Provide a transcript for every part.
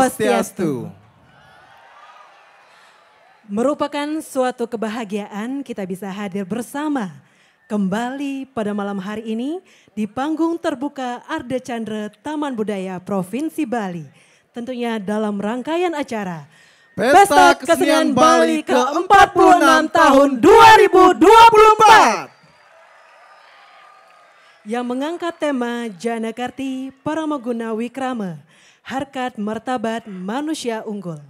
Swastiastu. Merupakan suatu kebahagiaan kita bisa hadir bersama kembali pada malam hari ini di panggung terbuka Arda Chandra Taman Budaya Provinsi Bali. Tentunya dalam rangkaian acara Pesta Kesenian Bali ke-46 tahun 2024. Yang mengangkat tema Janakarti Paramaguna Wikrama, Harkat Martabat Manusia Unggul.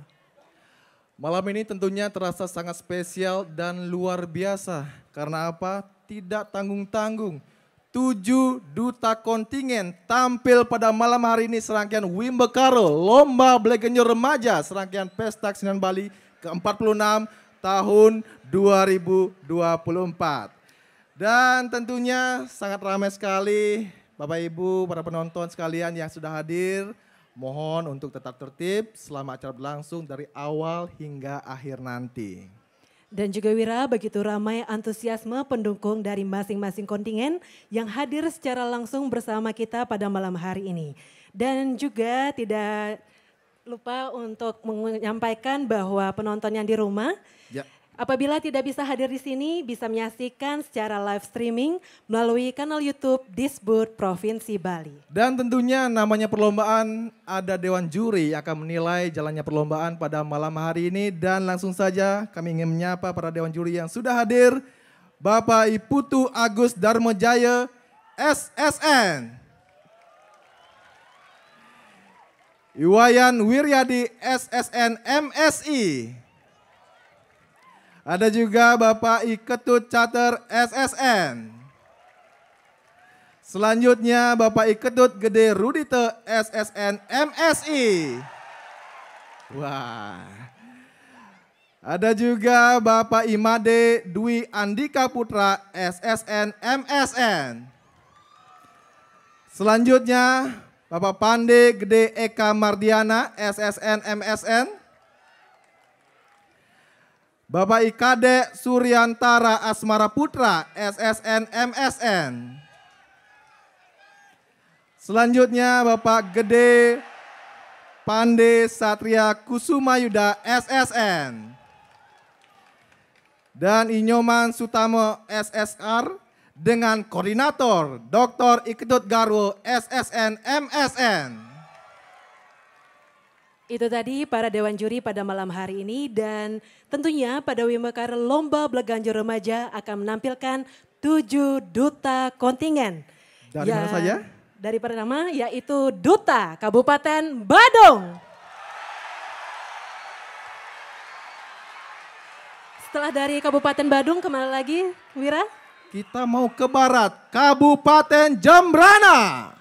Malam ini tentunya terasa sangat spesial dan luar biasa. Karena apa? Tidak tanggung-tanggung. 7 duta kontingen tampil pada malam hari ini serangkaian Wimbekaro, Lomba Blegenyo Remaja, serangkaian Pesta Kesenian Bali ke-46 tahun 2024. Dan tentunya sangat ramai sekali Bapak Ibu, para penonton sekalian yang sudah hadir. Mohon untuk tetap tertib selama acara berlangsung dari awal hingga akhir nanti. Dan juga Wira, begitu ramai antusiasme pendukung dari masing-masing kontingen yang hadir secara langsung bersama kita pada malam hari ini. Dan juga tidak lupa untuk menyampaikan bahwa penonton yang di rumah, apabila tidak bisa hadir di sini, bisa menyaksikan secara live streaming melalui kanal YouTube Disbud Provinsi Bali. Dan tentunya namanya perlombaan, ada Dewan Juri yang akan menilai jalannya perlombaan pada malam hari ini. Dan langsung saja kami ingin menyapa para Dewan Juri yang sudah hadir. Bapak Iputu Agus Darmojaya, SSN. Iwayan Wiryadi, SSN MSI. Ada juga Bapak Iketut Cater SSN. Selanjutnya Bapak Iketut Gede Rudite SSN MSI. Wah. Ada juga Bapak Imade Dwi Andika Putra SSN MSN. Selanjutnya Bapak Pande Gede Eka Mardiana SSN MSN. Bapak Ikade Suryantara Asmara Putra, SSN MSN. Selanjutnya Bapak Gede Pande Satria Kusumayuda, SSN. Dan Inyoman Sutamo SSR dengan Koordinator Dr. Iketut Garwo, SSN MSN. Itu tadi para Dewan Juri pada malam hari ini, dan tentunya pada Wimbekaro Lomba Bleganjo Remaja akan menampilkan 7 duta kontingen. Dari mana saja? Dari pertama yaitu Duta Kabupaten Badung. Setelah dari Kabupaten Badung kemana lagi, Wira? Kita mau ke barat, Kabupaten Jembrana.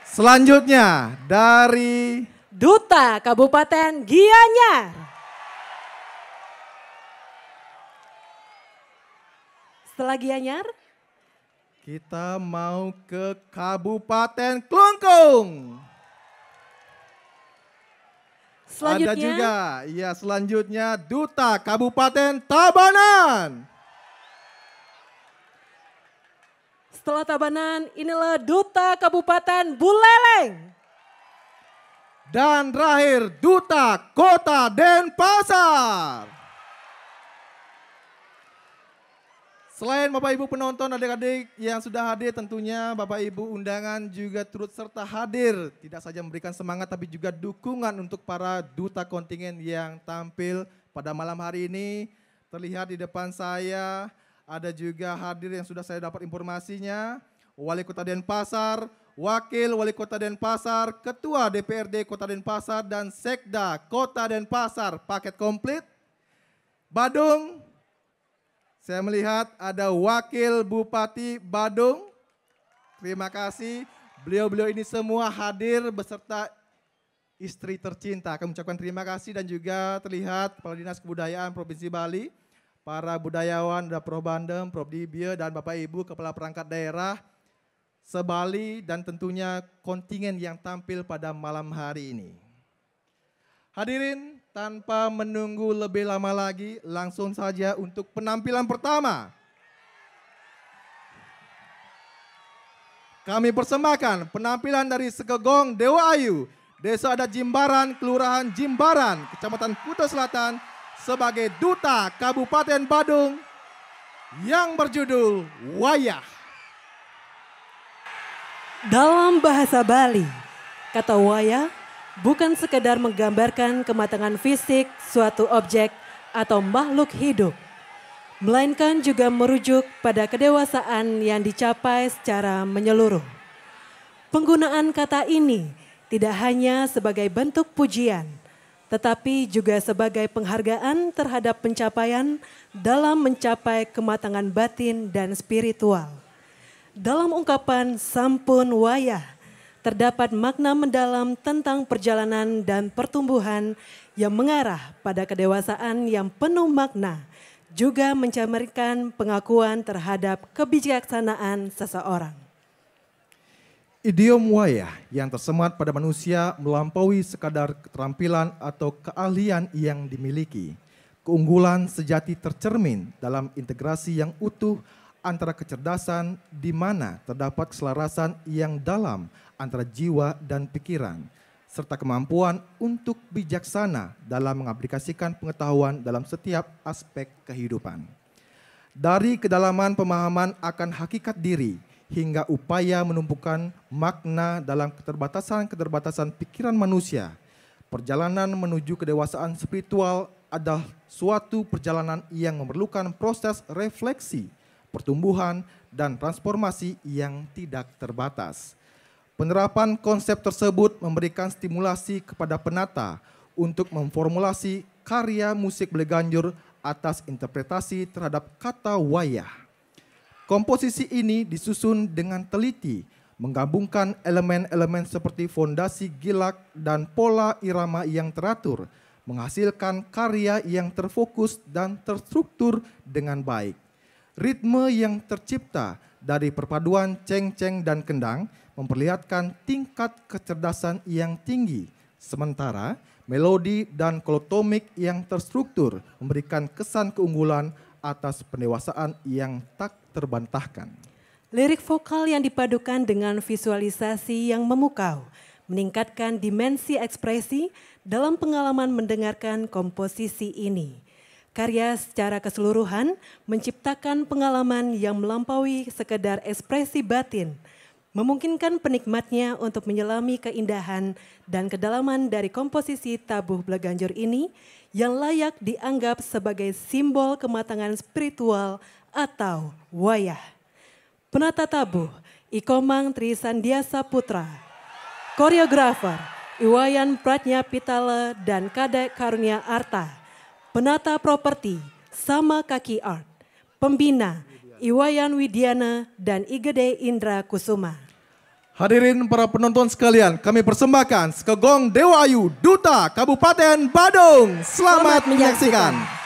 Selanjutnya dari Duta Kabupaten Gianyar. Setelah Gianyar, kita mau ke Kabupaten Klungkung. Selanjutnya, ada juga, selanjutnya Duta Kabupaten Tabanan. Setelah Tabanan, inilah Duta Kabupaten Buleleng. Dan terakhir Duta Kota Denpasar. Selain Bapak Ibu penonton, adik-adik yang sudah hadir, tentunya Bapak Ibu undangan juga turut serta hadir. Tidak saja memberikan semangat tapi juga dukungan untuk para duta kontingen yang tampil pada malam hari ini. Terlihat di depan saya ada juga hadir yang sudah saya dapat informasinya. Wali Kota Denpasar, Wakil Wali Kota Denpasar, Ketua DPRD Kota Denpasar, dan Sekda Kota Denpasar, paket komplit. Badung, saya melihat ada Wakil Bupati Badung. Terima kasih, beliau-beliau ini semua hadir beserta istri tercinta. Kami ucapkan terima kasih, dan juga terlihat Kepala Dinas Kebudayaan Provinsi Bali, para budayawan, ada Prof. Bandem, Prof. Dibye, dan Bapak Ibu Kepala Perangkat Daerah se-Bali, dan tentunya kontingen yang tampil pada malam hari ini. Hadirin, tanpa menunggu lebih lama lagi, langsung saja untuk penampilan pertama. Kami persembahkan penampilan dari Sekegong Dewa Ayu Desa Adat Jimbaran, Kelurahan Jimbaran, Kecamatan Kuta Selatan sebagai Duta Kabupaten Badung yang berjudul Wayah. Dalam bahasa Bali, kata wayah bukan sekedar menggambarkan kematangan fisik suatu objek atau makhluk hidup, melainkan juga merujuk pada kedewasaan yang dicapai secara menyeluruh. Penggunaan kata ini tidak hanya sebagai bentuk pujian, tetapi juga sebagai penghargaan terhadap pencapaian dalam mencapai kematangan batin dan spiritual. Dalam ungkapan sampun wayah, terdapat makna mendalam tentang perjalanan dan pertumbuhan yang mengarah pada kedewasaan yang penuh makna, juga mencerminkan pengakuan terhadap kebijaksanaan seseorang. Idiom wayah yang tersemat pada manusia melampaui sekadar keterampilan atau keahlian yang dimiliki. Keunggulan sejati tercermin dalam integrasi yang utuh antara kecerdasan di mana terdapat keselarasan yang dalam antara jiwa dan pikiran, serta kemampuan untuk bijaksana dalam mengaplikasikan pengetahuan dalam setiap aspek kehidupan. Dari kedalaman pemahaman akan hakikat diri, hingga upaya menumpukan makna dalam keterbatasan-keterbatasan pikiran manusia, perjalanan menuju kedewasaan spiritual adalah suatu perjalanan yang memerlukan proses refleksi, pertumbuhan, dan transformasi yang tidak terbatas. Penerapan konsep tersebut memberikan stimulasi kepada penata untuk memformulasi karya musik Beleganjur atas interpretasi terhadap kata wayah. Komposisi ini disusun dengan teliti, menggabungkan elemen-elemen seperti fondasi gilak dan pola irama yang teratur, menghasilkan karya yang terfokus dan terstruktur dengan baik. Ritme yang tercipta dari perpaduan ceng-ceng dan kendang memperlihatkan tingkat kecerdasan yang tinggi, sementara melodi dan kolotomik yang terstruktur memberikan kesan keunggulan atas pendewasaan yang tak terbantahkan. Lirik vokal yang dipadukan dengan visualisasi yang memukau, meningkatkan dimensi ekspresi dalam pengalaman mendengarkan komposisi ini. Karya secara keseluruhan menciptakan pengalaman yang melampaui sekedar ekspresi batin, memungkinkan penikmatnya untuk menyelami keindahan dan kedalaman dari komposisi tabuh Beleganjur ini yang layak dianggap sebagai simbol kematangan spiritual atau wayah. Penata tabuh Ikomang Trisandiasa Putra, koreografer Iwayan Pratnya Pitala dan Kadek Karunia Arta. Penata properti Sama Kaki Art, pembina Iwayan Widiana dan Igede Indra Kusuma. Hadirin para penonton sekalian, kami persembahkan Skegong Dewa Ayu Duta Kabupaten Badung. Selamat menyaksikan.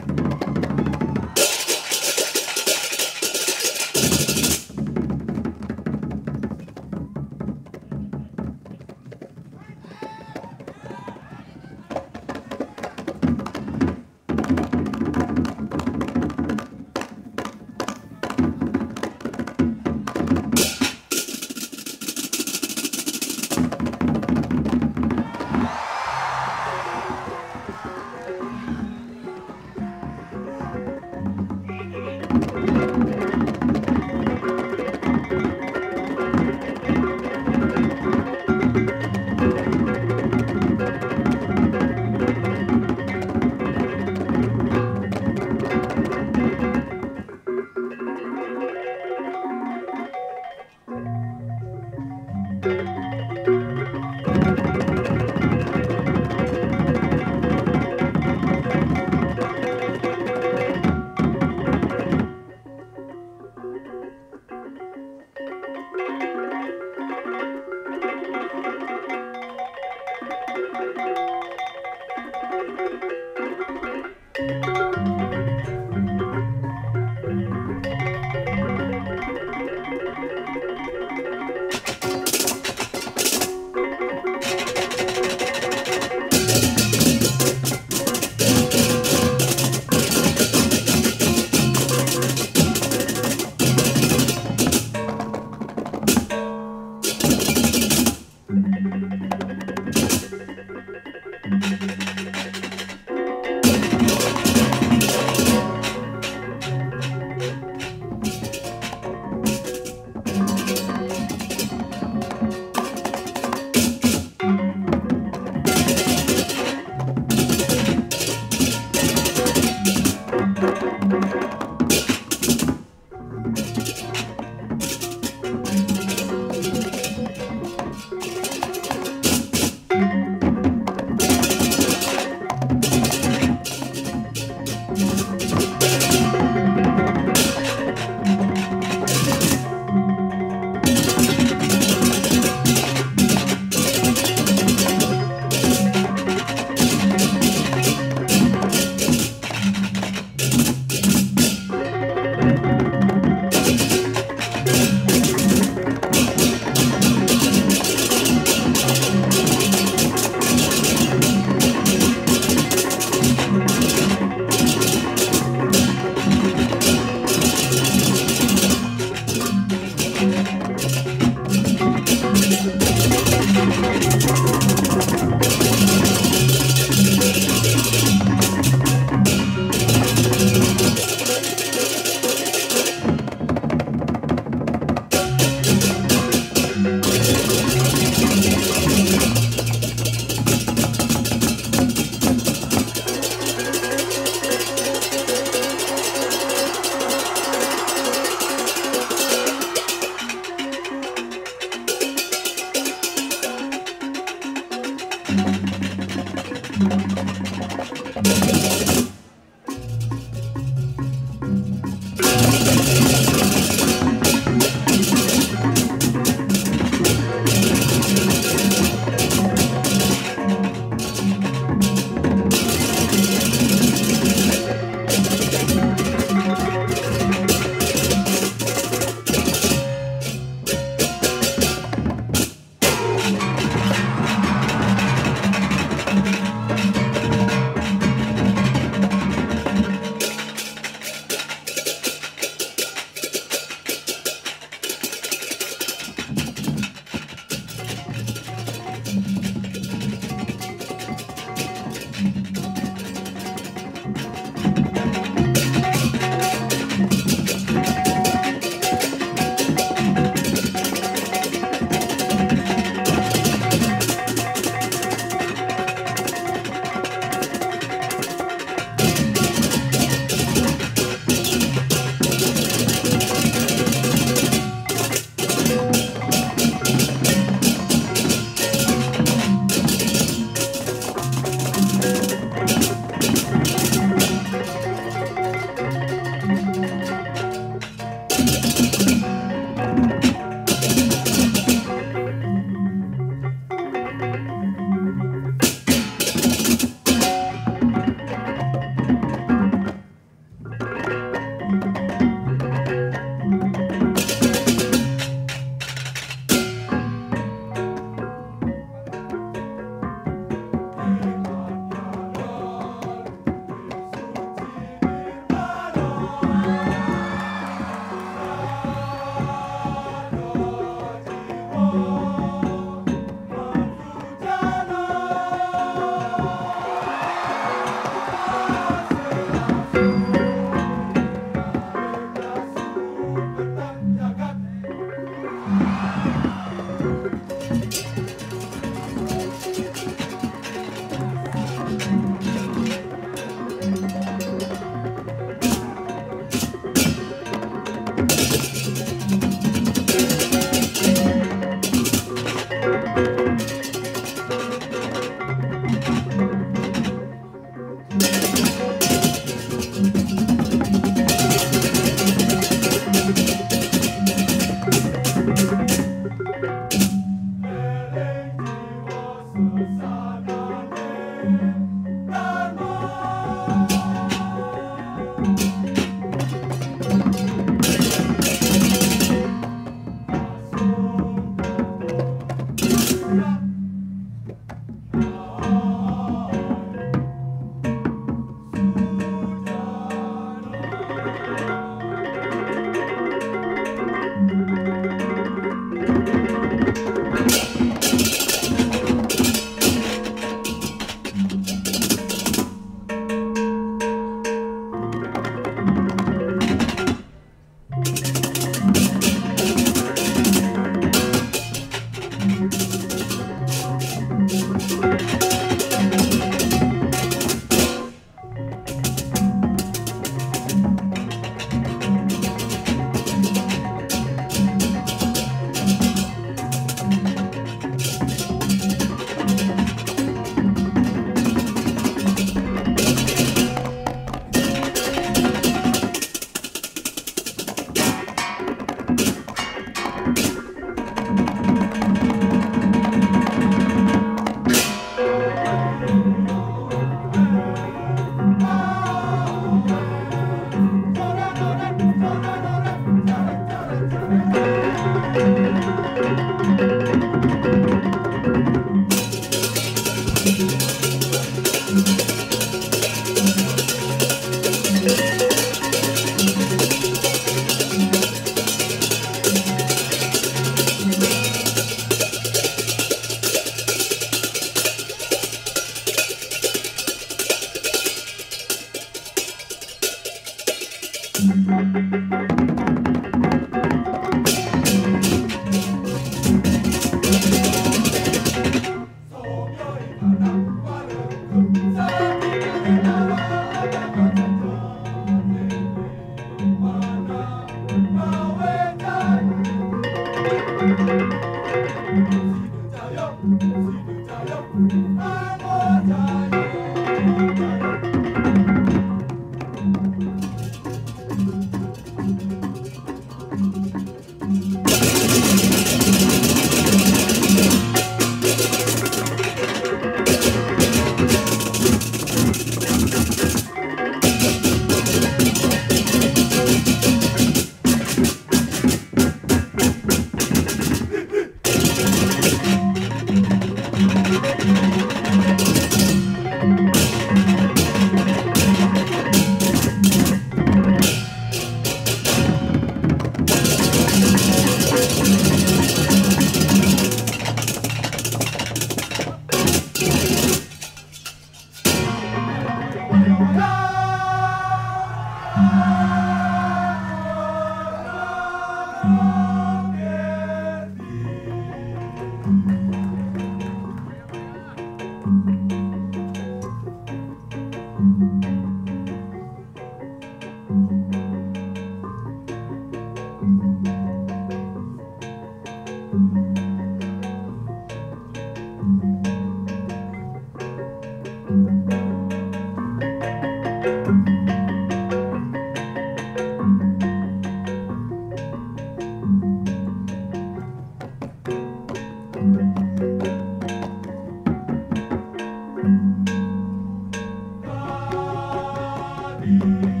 Bali.